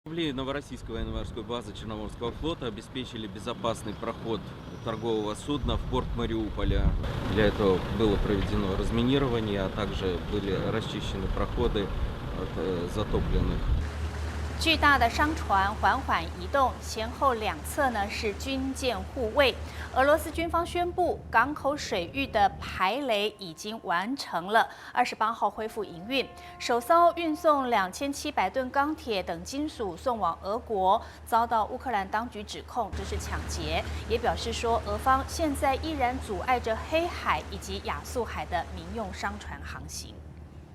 Новороссийской военно-морской базы Черноморского флота обеспечили безопасный проход торгового судна в порт Мариуполя. Для этого было проведено разминирование, а также были расчищены проходы от затопленных. 巨大的商船缓缓移动，前后两侧呢是军舰护卫。俄罗斯军方宣布，港口水域的排雷已经完成了，28号恢复营运。首艘运送2700吨钢铁等金属送往俄国，遭到乌克兰当局指控这是抢劫，也表示说俄方现在依然阻碍着黑海以及亚速海的民用商船航行。